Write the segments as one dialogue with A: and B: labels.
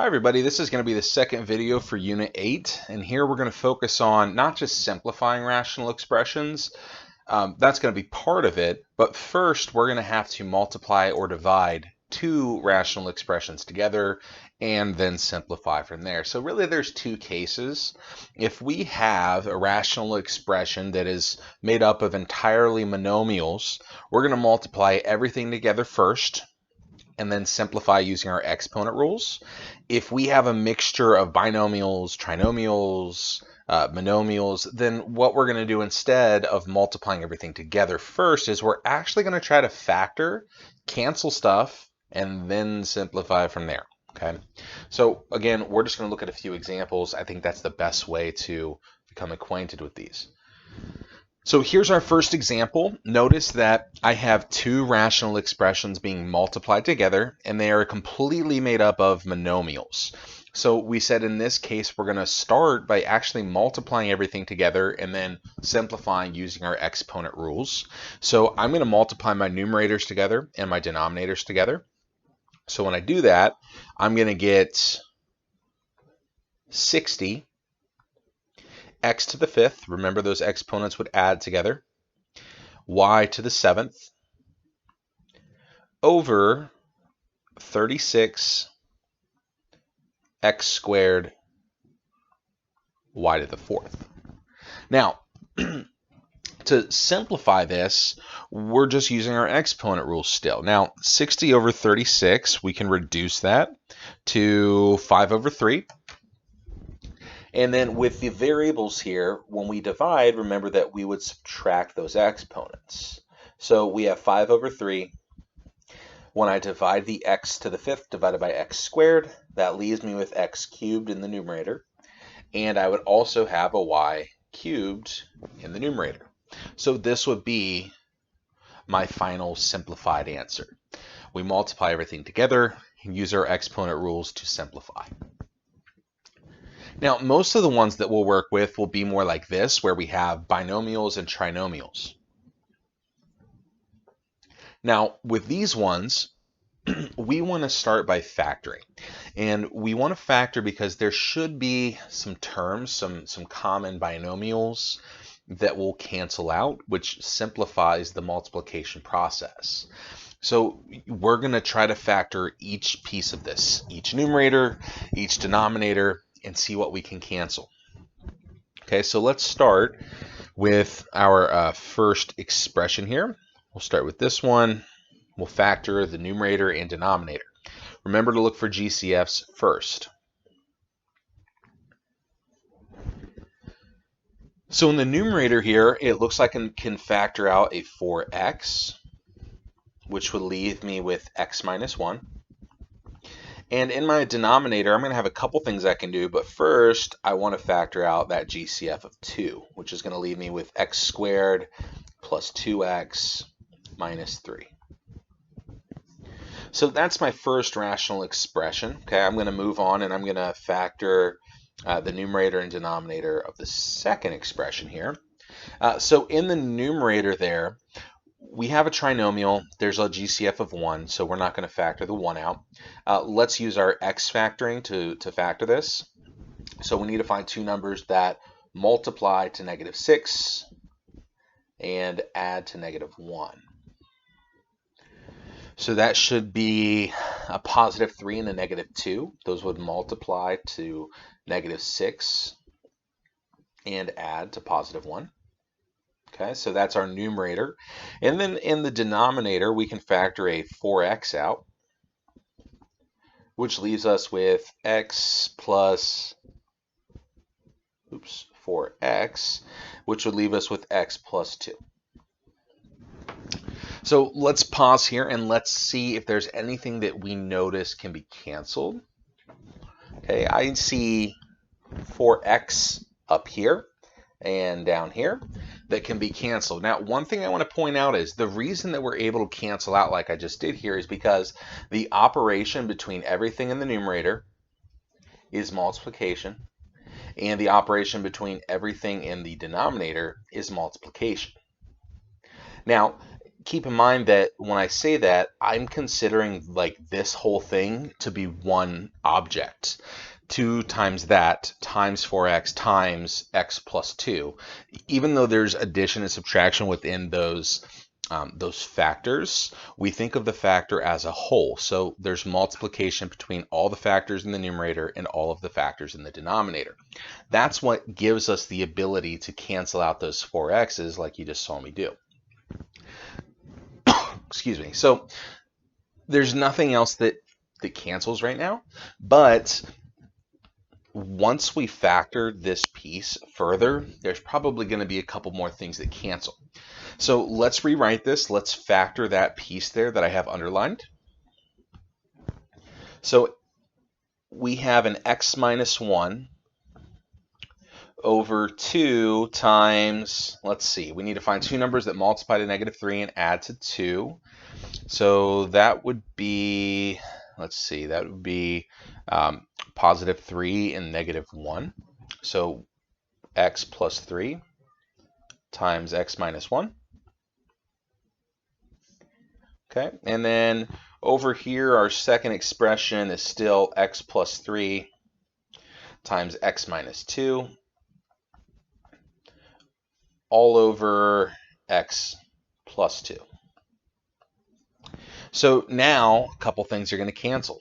A: Hi everybody, this is going to be the second video for Unit 8, and here we're going to focus on not just simplifying rational expressions, that's going to be part of it, but first we're going to have to multiply or divide two rational expressions together and then simplify from there. So really there's two cases. If we have a rational expression that is made up of entirely monomials, we're going to multiply everything together first and then simplify using our exponent rules. If we have a mixture of binomials, trinomials, monomials, then what we're going to do instead of multiplying everything together first is we're actually going to try to factor, cancel stuff, and then simplify from there. Okay, so again, we're just going to look at a few examples. I think that's the best way to become acquainted with these. So here's our first example. Notice that I have two rational expressions being multiplied together, and they are completely made up of monomials. So we said in this case, we're going to start by actually multiplying everything together and then simplifying using our exponent rules. So I'm going to multiply my numerators together and my denominators together. So when I do that, I'm going to get 60 x to the 5th, remember those exponents would add together, y to the 7th, over 36 x squared y to the 4th. Now, to simplify this, we're just using our exponent rule still. Now, 60 over 36, we can reduce that to 5 over 3. And then with the variables here, when we divide, remember that we would subtract those exponents. So we have 5 over 3. When I divide the x to the 5th divided by x squared, that leaves me with x cubed in the numerator. And I would also have a y cubed in the numerator. So this would be my final simplified answer. We multiply everything together and use our exponent rules to simplify. Now, most of the ones that we'll work with will be more like this, where we have binomials and trinomials. Now, with these ones, we want to start by factoring. And we want to factor because there should be some terms, some common binomials that will cancel out, which simplifies the multiplication process. So we're going to try to factor each piece of this, each numerator, each denominator, and see what we can cancel. Okay, so let's start with our first expression here. We'll start with this one. We'll factor the numerator and denominator. Remember to look for GCFs first. So in the numerator here, it looks like I can factor out a 4x, which would leave me with x minus 1. And in my denominator, I'm going to have a couple things I can do, but first I want to factor out that GCF of 2, which is going to leave me with x squared plus 2x minus 3. So that's my first rational expression. Okay, I'm going to move on and I'm going to factor the numerator and denominator of the second expression here. So in the numerator there, we have a trinomial. There's a GCF of 1, so we're not going to factor the 1 out. Let's use our x factoring to factor this. So we need to find two numbers that multiply to -6 and add to -1. So that should be a +3 and a -2. Those would multiply to -6 and add to +1. Okay, so that's our numerator. And then in the denominator, we can factor a 4x out, which leaves us with x plus 4x, which would leave us with x plus 2. So let's pause here and let's see if there's anything that we notice can be canceled. Okay, I see 4x up here and down here that can be canceled. Now, one thing I want to point out is the reason that we're able to cancel out like I just did here is because the operation between everything in the numerator is multiplication, and the operation between everything in the denominator is multiplication. Now, keep in mind that when I say that, I'm considering like this whole thing to be one object. 2 times that times 4x times x plus 2. Even though there's addition and subtraction within those factors, we think of the factor as a whole. So there's multiplication between all the factors in the numerator and all of the factors in the denominator. That's what gives us the ability to cancel out those 4x's like you just saw me do. Excuse me. So there's nothing else that cancels right now, but once we factor this piece further, there's probably going to be a couple more things that cancel. So let's rewrite this. Let's factor that piece there that I have underlined. So we have an x minus 1 over 2 times, let's see, we need to find two numbers that multiply to -3 and add to 2. So that would be, let's see, that would be positive 3 and -1. So x plus 3 times x minus 1. Okay, and then over here, our second expression is still x plus 3 times x minus 2 all over x plus 2. So now a couple things are going to cancel.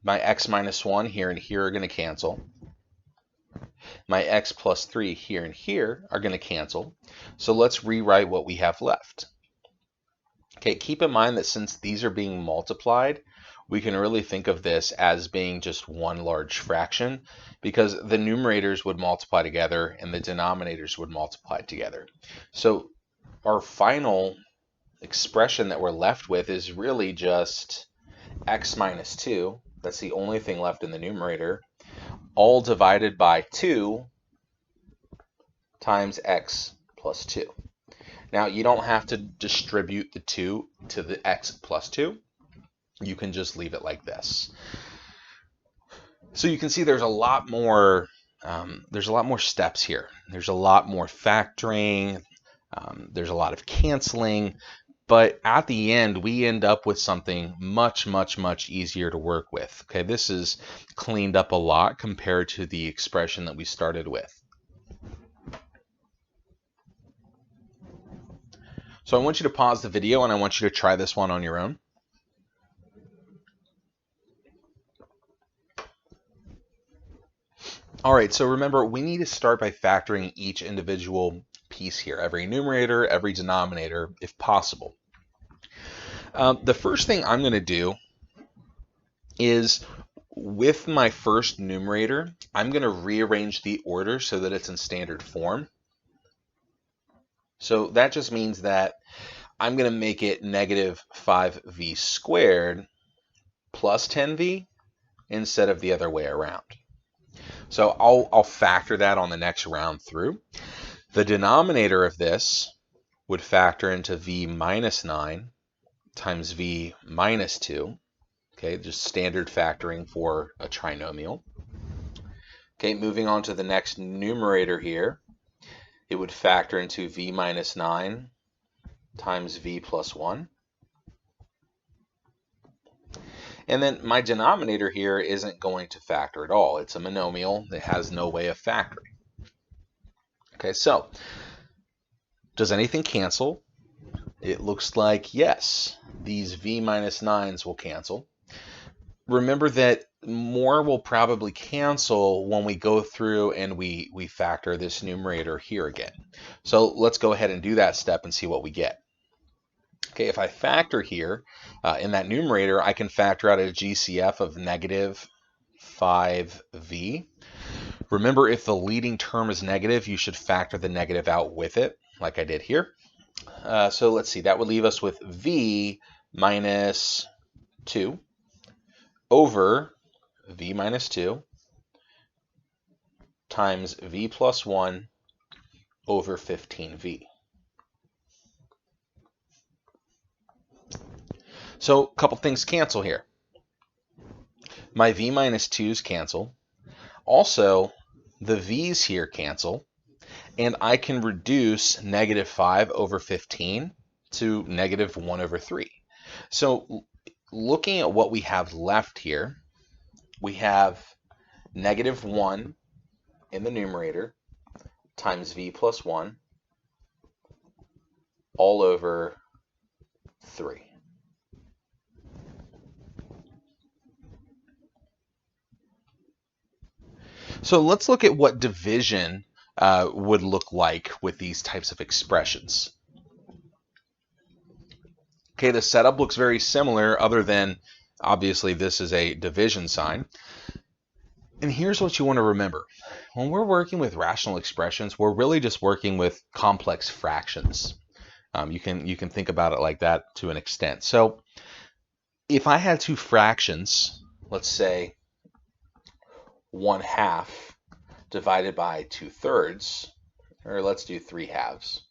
A: My x minus 1 here and here are going to cancel. My x plus 3 here and here are going to cancel. So let's rewrite what we have left. Okay, keep in mind that since these are being multiplied, we can really think of this as being just one large fraction, because the numerators would multiply together and the denominators would multiply together. So our final expression that we're left with is really just x minus 2. That's the only thing left in the numerator, all divided by 2 times x plus 2. Now, you don't have to distribute the 2 to the x plus 2. You can just leave it like this. So you can see there's a lot more steps here. There's a lot more factoring. There's a lot of canceling. But at the end, we end up with something much, much, much easier to work with. Okay, this is cleaned up a lot compared to the expression that we started with. So I want you to pause the video and I want you to try this one on your own. All right, so remember, we need to start by factoring each individual piece here, every numerator, every denominator, if possible. The first thing I'm going to do is, with my first numerator, I'm going to rearrange the order so that it's in standard form. So that just means that I'm going to make it -5v squared plus 10v instead of the other way around. So I'll factor that on the next round through. The denominator of this would factor into v minus 9 times v minus 2. Okay, just standard factoring for a trinomial. Okay, moving on to the next numerator here, it would factor into v minus 9 times v plus 1. And then my denominator here isn't going to factor at all. It's a monomial that has no way of factoring. Okay, so does anything cancel? It looks like yes, these v minus 9s will cancel. Remember that more will probably cancel when we go through and we factor this numerator here again. So let's go ahead and do that step and see what we get. Okay, if I factor here in that numerator, I can factor out a GCF of -5v. Remember, if the leading term is negative, you should factor the negative out with it, like I did here. So let's see, that would leave us with v minus 2 over v minus 2 times v plus 1 over 15v. So a couple things cancel here. My v minus 2's cancel. Also, the v's here cancel. And I can reduce -5 over 15 to negative 1 over 3. So looking at what we have left here, we have negative 1 in the numerator times v plus 1 all over 3. So let's look at what division would look like with these types of expressions. Okay, the setup looks very similar, other than obviously this is a division sign. And here's what you want to remember. When we're working with rational expressions, we're really just working with complex fractions. You can think about it like that to an extent. So if I had two fractions, let's say 1/2 divided by 2/3, or let's do 3/2.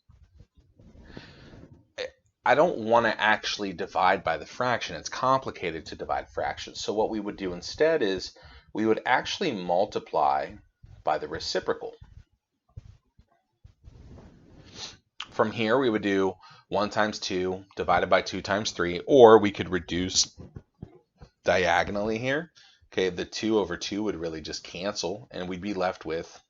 A: I don't want to actually divide by the fraction. It's complicated to divide fractions. So what we would do instead is we would actually multiply by the reciprocal. From here, we would do 1 times 2 divided by 2 times 3, or we could reduce diagonally here. Okay, the 2 over 2 would really just cancel, and we'd be left with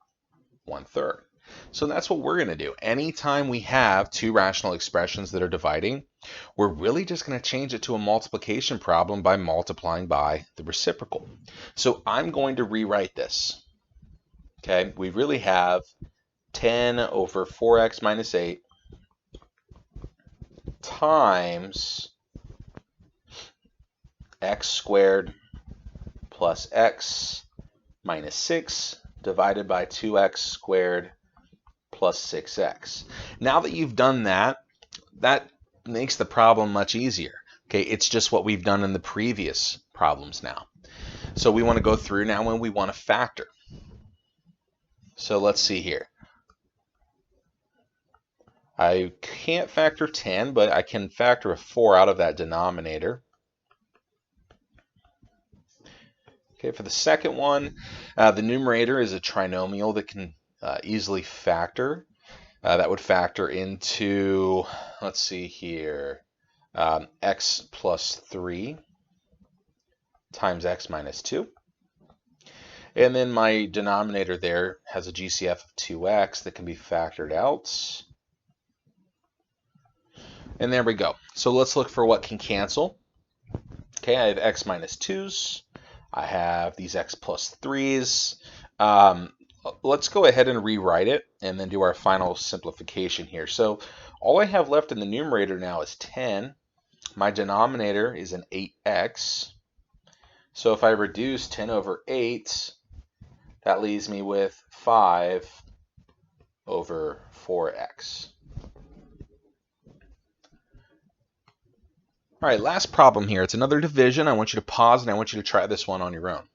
A: 1/3. So that's what we're going to do. Anytime we have two rational expressions that are dividing, we're really just going to change it to a multiplication problem by multiplying by the reciprocal. So I'm going to rewrite this. Okay, we really have 10 over 4x minus 8 times x squared plus x minus 6 divided by 2x squared plus 6x. Now that you've done that, that makes the problem much easier. Okay, it's just what we've done in the previous problems now. So we want to go through now and we want to factor. So let's see here. I can't factor 10, but I can factor a 4 out of that denominator. Okay, for the second one, the numerator is a trinomial that can easily factor. That would factor into, let's see here, x plus 3 times x minus 2. And then my denominator there has a GCF of 2x that can be factored out. And there we go. So let's look for what can cancel. Okay, I have x minus 2's. I have these x plus 3's. Let's go ahead and rewrite it and then do our final simplification here. So all I have left in the numerator now is 10. My denominator is an 8x. So if I reduce 10 over 8, that leaves me with 5 over 4x. All right, last problem here. It's another division. I want you to pause and I want you to try this one on your own.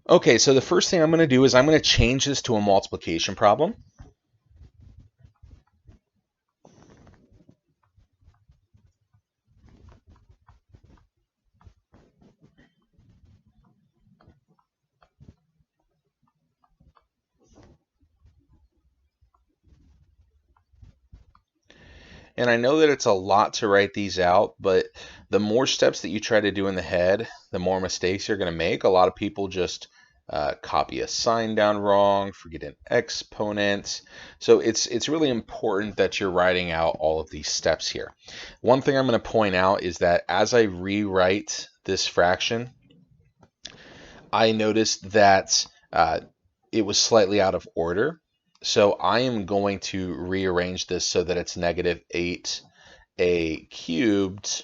A: Okay, so the first thing I'm going to do is I'm going to change this to a multiplication problem. And I know that it's a lot to write these out, but the more steps that you try to do in the head, the more mistakes you're going to make. A lot of people just copy a sign down wrong, forget an exponent. So it's really important that you're writing out all of these steps here. One thing I'm going to point out is that as I rewrite this fraction, I noticed that it was slightly out of order. So I am going to rearrange this so that it's negative 8a cubed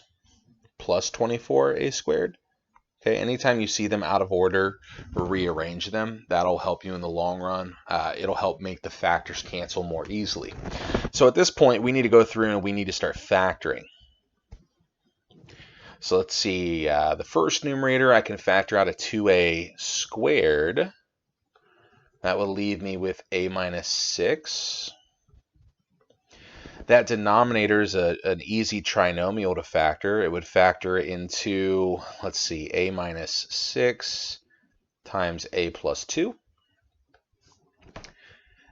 A: plus 24a squared. Okay, anytime you see them out of order, rearrange them. That'll help you in the long run. It'll help make the factors cancel more easily. So at this point, we need to go through and we need to start factoring. So let's see, the first numerator, I can factor out a 2a squared. That will leave me with a minus 6. That denominator is an easy trinomial to factor. It would factor into, let's see, a minus 6 times a plus 2.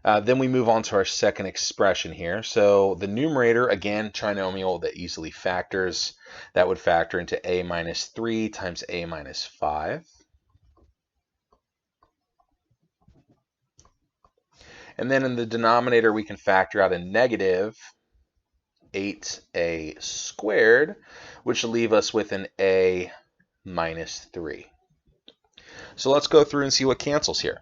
A: Then we move on to our second expression here. So the numerator, again, trinomial that easily factors. That would factor into a minus 3 times a minus 5. And then in the denominator, we can factor out a negative 8a squared, which will leave us with an a minus 3. So let's go through and see what cancels here.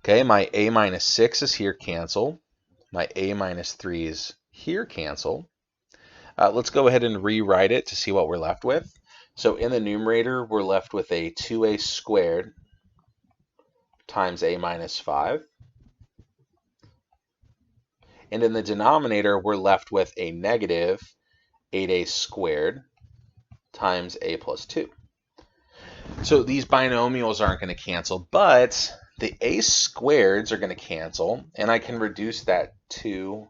A: Okay, my a minus 6 is here, cancel. My a minus 3 is here, cancel. Let's go ahead and rewrite it to see what we're left with. So in the numerator, we're left with a 2a squared times a minus 5. And in the denominator, we're left with a negative 8a squared times a plus 2. So these binomials aren't going to cancel, but the a squareds are going to cancel, and I can reduce that 2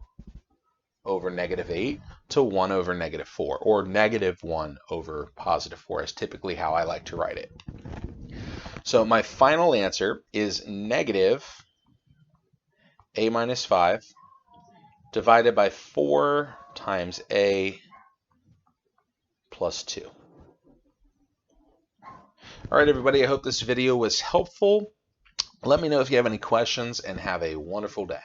A: over negative 8 to 1 over negative 4, or negative 1 over positive 4 is typically how I like to write it. So my final answer is negative a minus 5 divided by 4 times a plus 2. All right, everybody, I hope this video was helpful. Let me know if you have any questions, and have a wonderful day.